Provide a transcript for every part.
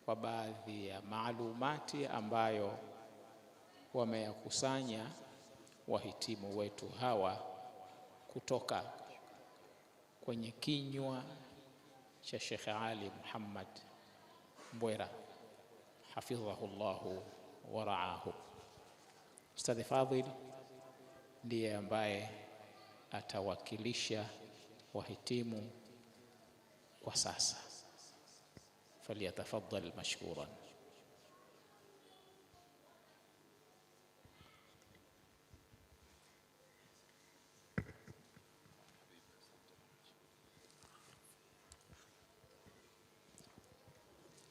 kwa baadhi ya maalumati ambayo wameyakusanya wahitimu wetu hawa kutoka kwenye kinywa cha Sheikh Ali Muhammad Mbwera hafidhahullahu wa ra'ahu. Ustadh Fadhil ndiye ambaye atawakilisha wahitimu kwa sasa. Falyatafaddal mashkuran.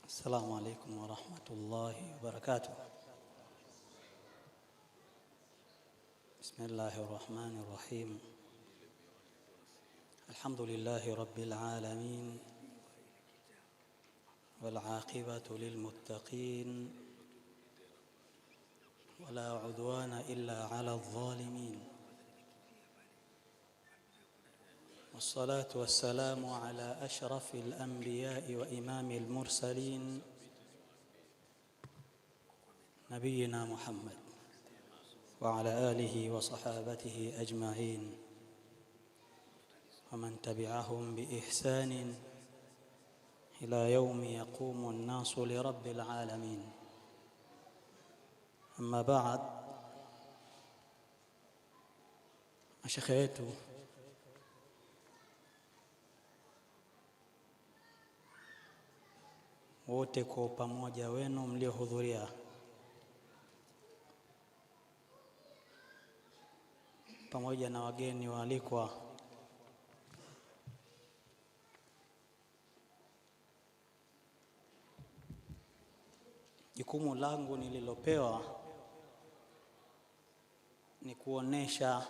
Assalamu alaikum wa rahmatullahi wa barakatuh. Bismillahir rahmanir rahim. Alhamdulillahi rabbil alamin. Wal aqibatu lil muttaqin. Wala udwana illa ala adh-dhalimin. والصلاة والسلام على أشرف الأنبياء وإمام المرسلين نبينا محمد وعلى آله وصحابته أجمعين ومن تبعهم بإحسان إلى يوم يقوم الناس لرب العالمين. أما بعد، أشيخيتو wote kwa pamoja wenu mliohudhuria, pamoja na wageni waalikwa, jukumu langu nililopewa ni kuonesha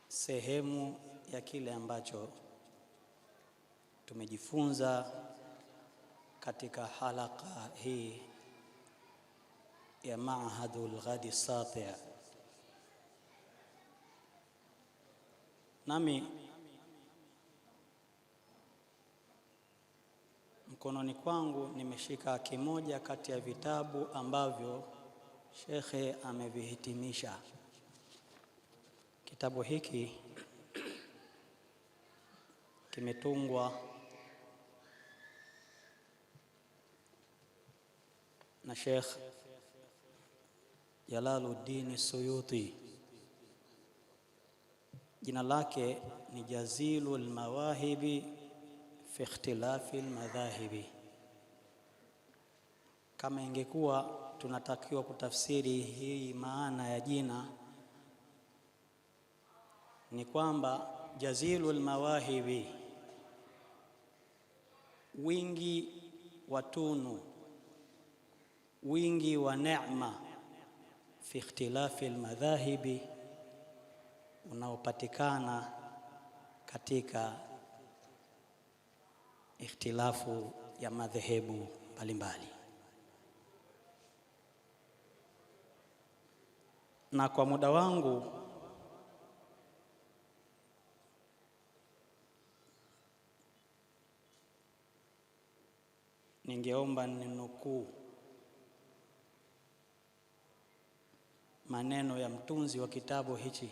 sehemu ya kile ambacho tumejifunza katika halaka hii ya Ma'hadul Ghadi Sati'. Nami mkononi kwangu nimeshika kimoja kati ya vitabu ambavyo Shekhe amevihitimisha. Kitabu hiki kimetungwa na Sheikh Jalaluddin Suyuti. Jina lake ni Jazilul Mawahibi fi ikhtilafi almadhahibi. Kama ingekuwa tunatakiwa kutafsiri hii maana ya jina, ni kwamba Jazilul Mawahibi, wingi wa tunu, wingi wa neema, fi ikhtilafi almadhahibi, unaopatikana katika ikhtilafu ya madhehebu mbalimbali. Na kwa muda wangu ningeomba ninukuu maneno ya mtunzi wa kitabu hichi,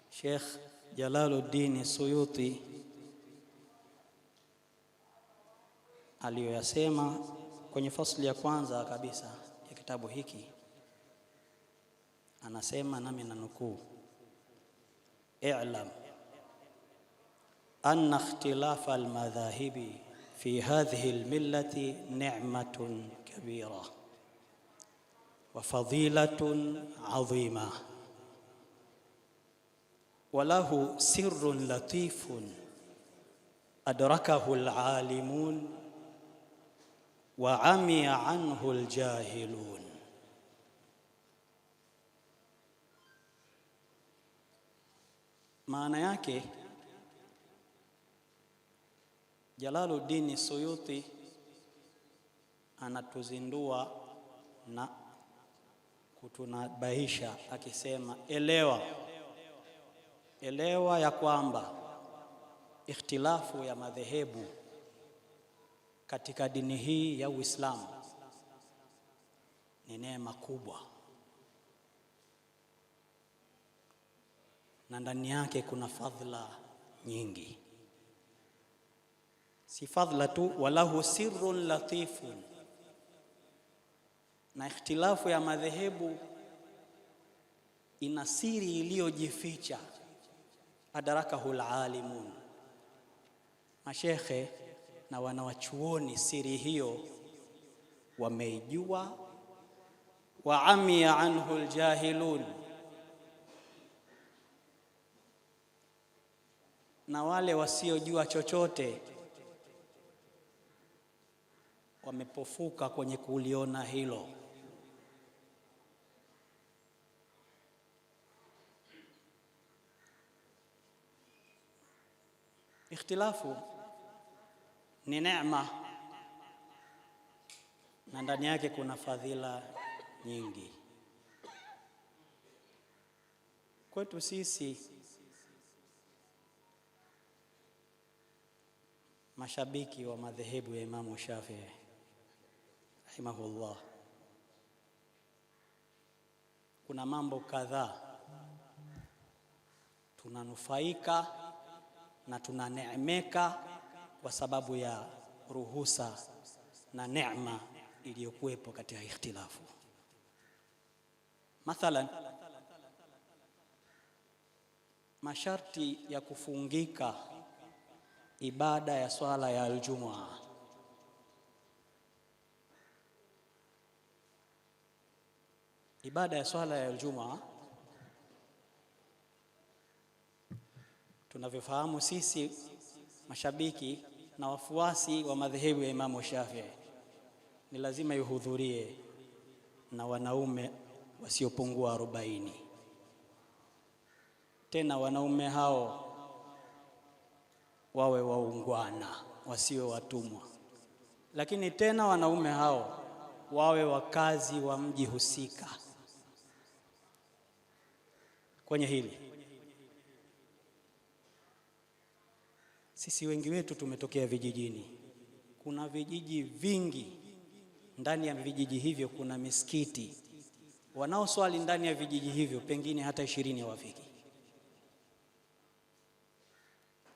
Sheikh Jalaluddin Suyuti, aliyoyasema kwenye fasli ya kwanza kabisa ya kitabu hiki. Anasema, nami nanukuu: "I'lam anna ikhtilafa almadhahibi fi hadhihi almillati ni'matun kabira وفضيلة عظيمة وله سر لطيف أدركه العالمون وعمي عنه الجاهلون". Maana yake, Jalaluddin Suyuti anatuzindua na kutunabahisha akisema, elewa ya kwamba ikhtilafu ya madhehebu katika dini hii ya Uislamu ni neema kubwa, na ndani yake kuna fadhila nyingi. Si fadhila tu, walahu sirrun latifun, na ikhtilafu ya madhehebu ina siri iliyojificha, adarakahu alalimun, mashekhe na wanawachuoni siri hiyo wameijua, wa amiya anhu aljahilun, na wale wasiojua chochote wamepofuka kwenye kuliona hilo. Ikhtilafu ni neema, na ndani yake kuna fadhila nyingi. Kwetu sisi mashabiki wa madhehebu ya Imamu Shafi'i rahimahullah, kuna mambo kadhaa tunanufaika na tunaneemeka kwa sababu ya ruhusa na neema iliyokuwepo katika ikhtilafu. Mathalan, masharti ya kufungika ibada ya swala ya Aljumaa. Ibada ya swala ya Aljumaa tunavyofahamu sisi mashabiki na wafuasi wa madhehebu ya Imamu Shafi'i, ni lazima ihudhurie na wanaume wasiopungua 40. Tena wanaume hao wawe waungwana, wasiwe watumwa. Lakini tena wanaume hao wawe wakazi wa mji husika. Kwenye hili sisi wengi wetu tumetokea vijijini. Kuna vijiji vingi, ndani ya vijiji hivyo kuna misikiti. Wanaoswali ndani ya vijiji hivyo pengine hata 20 hawafiki,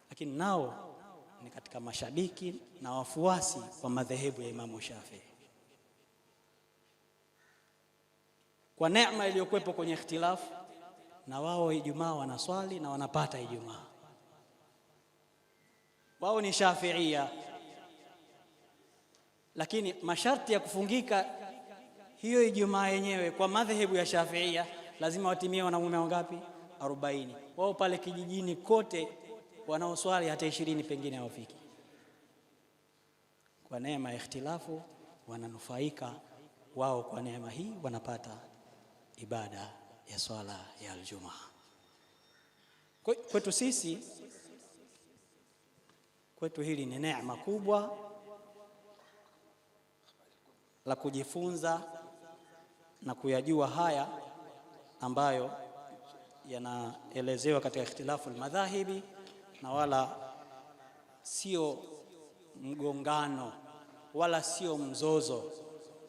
lakini nao ni katika mashabiki na wafuasi wa madhehebu ya Imamu Shafi'i. Kwa neema iliyokuwepo kwenye ikhtilafu, na wao Ijumaa wanaswali na wanapata Ijumaa. Wao ni Shafi'ia, lakini masharti ya kufungika hiyo Ijumaa yenyewe kwa madhehebu ya Shafi'ia lazima watimie wanaume wangapi? 40. Wao pale kijijini kote wanaoswali hata 20 pengine hawafiki. Kwa neema ya ikhtilafu wananufaika wao, kwa neema hii wanapata ibada ya swala ya Aljumaa. Kwetu sisi, kwetu hili ni neema kubwa la kujifunza na kuyajua haya ambayo yanaelezewa katika ikhtilafu almadhahibi, na wala sio mgongano wala sio mzozo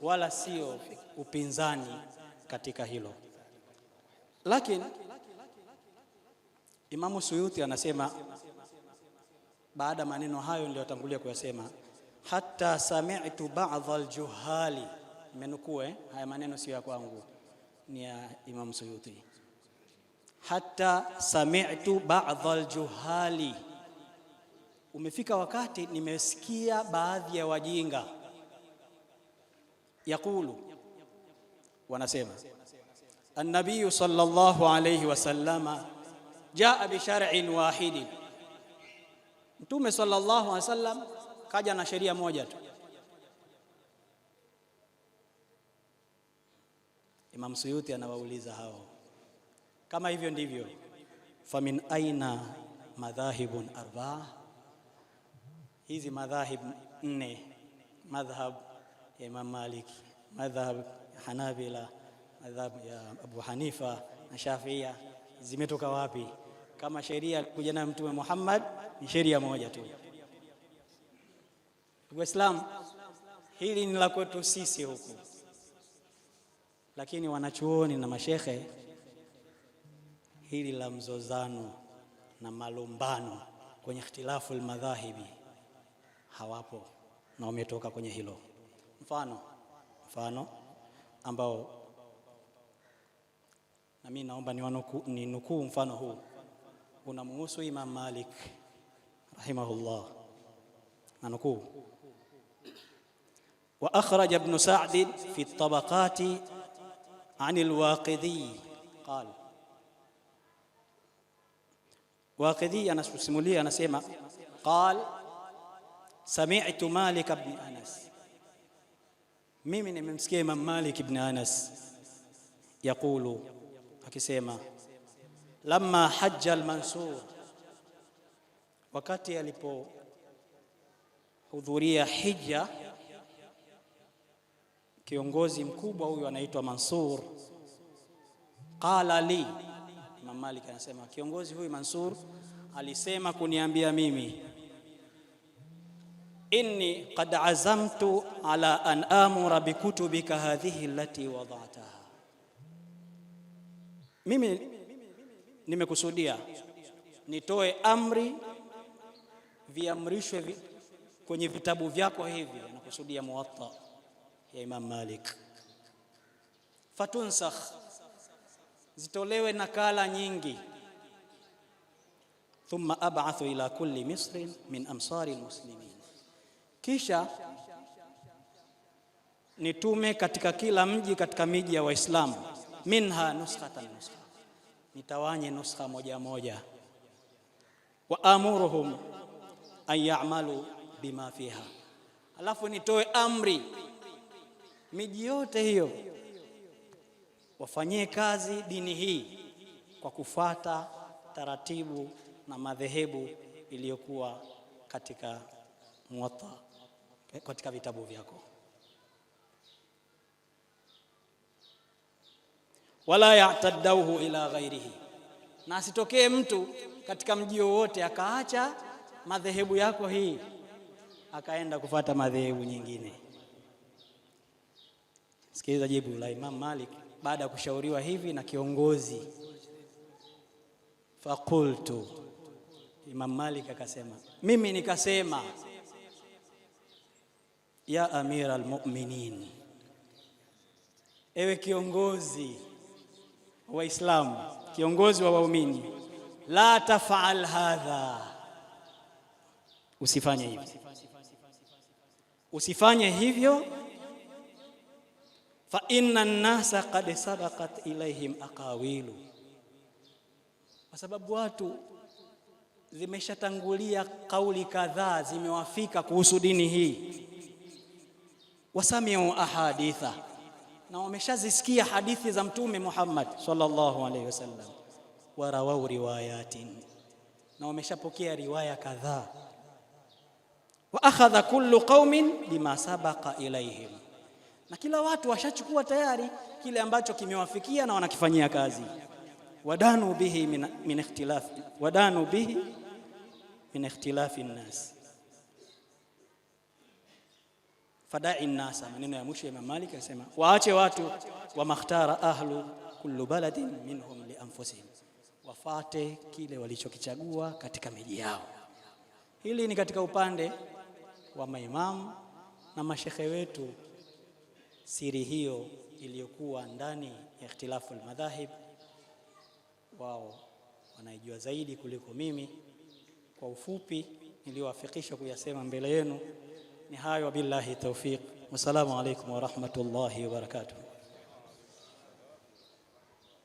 wala sio upinzani katika hilo. Lakini Imamu Suyuti anasema baada maneno hayo ndio atangulia kuyasema, hatta sami'tu ba'dha aljuhali. Menukue haya maneno sio ya kwangu, ni ya Imamu Suyuti. Hatta sami'tu ba'dha aljuhali, umefika wakati nimesikia baadhi ya wajinga yakulu, wanasema an-nabiy sallallahu alayhi wasallama jaa bi shar'in wahidin, Mtume sallallahu alayhi wasallam kaja na sheria moja tu. Imam Suyuti anawauliza hao, kama hivyo ndivyo, famin aina madhahibun arba'a, hizi madhahib 4, madhhab ya Imam Malik, madhhab ya Hanabila, madhhab ya Abu Hanifa na Shafi'ia, zimetoka wapi? Kama sheria kuja na Mtume Muhammad ni sheria moja tu. Waislamu, hili ni la kwetu sisi huku, lakini wanachuoni na mashekhe, hili la mzozano na malumbano kwenye ikhtilafu almadhahibi hawapo na wametoka kwenye hilo. Mfano ambao na mimi naomba ni nukuu mfano huu unamhusu Imam Malik rahimahullah. Na nukuu: wa akhraj ibn Sa'd fi at-tabaqat 'an al-Waqidi qala, Waqidi anasimulia anasema, qala sami'tu Malik ibn Anas, mimi nimemsikia Imam Malik ibn Anas yaqulu, akisema, lamma hajja al-Mansur, wakati alipohudhuria hija kiongozi mkubwa huyu anaitwa Mansur, qala li, Imam Malik anasema kiongozi huyu Mansur alisema kuniambia mimi, inni qad azamtu ala an amura bikutubika hadhihi allati wada'taha, mimi nimekusudia nitoe amri, viamrishwe kwenye vitabu vyako hivi, nakusudia Muwatta ya Imam Malik, fatunsakh, zitolewe nakala nyingi, thumma ab'athu ila kulli misrin min amsari almuslimin, kisha nitume katika kila mji katika miji ya Waislamu, minha nuskhatan nuskha, nitawanye nuskha moja moja, wa amuruhum an ya'malu bima fiha, alafu nitoe amri miji yote hiyo wafanyie kazi dini hii kwa kufuata taratibu na madhehebu iliyokuwa katika Muwatta, katika vitabu vyako. Wala ya'taddauhu ila ghairihi, na asitokee mtu katika mji wote akaacha madhehebu yako hii akaenda kufuata madhehebu nyingine. Sikiliza jibu la Imam Malik baada ya kushauriwa hivi na kiongozi. Faqultu, Imam Malik akasema, mimi nikasema, ya amira almu'minin, ewe kiongozi wa Waislamu, kiongozi wa waumini, la taf'al hadha, usifanye hivi, usifanye hivyo, fa inna an-nasa qad sabaqat ilayhim aqawilu, kwa sababu watu zimeshatangulia kauli kadhaa zimewafika kuhusu dini hii, wasami'u ahaditha, na wameshazisikia hadithi za Mtume Muhammad sallallahu alaihi wasallam, warawau riwayatin, na wameshapokea riwaya kadhaa, wa akhadha kullu qaumin bima sabaqa ilayhim, na kila watu washachukua tayari kile ambacho kimewafikia na wanakifanyia kazi. Wadanu bihi min ikhtilafi an-nas, fada'i an-nasa. Maneno ya mwisho ya Imam Malik anasema, waache watu wa makhtara ahlu kullu baladin minhum li anfusihim, wafate kile walichokichagua katika miji yao. Hili ni katika upande wa maimamu na mashekhe wetu. Siri hiyo iliyokuwa ndani ya ikhtilafu al-madhahib wao wanaijua zaidi kuliko mimi. Kwa ufupi niliwafikisha kuyasema mbele yenu ni hayo. Billahi tawfiq, wassalamu alaykum wa rahmatullahi wa barakatuh.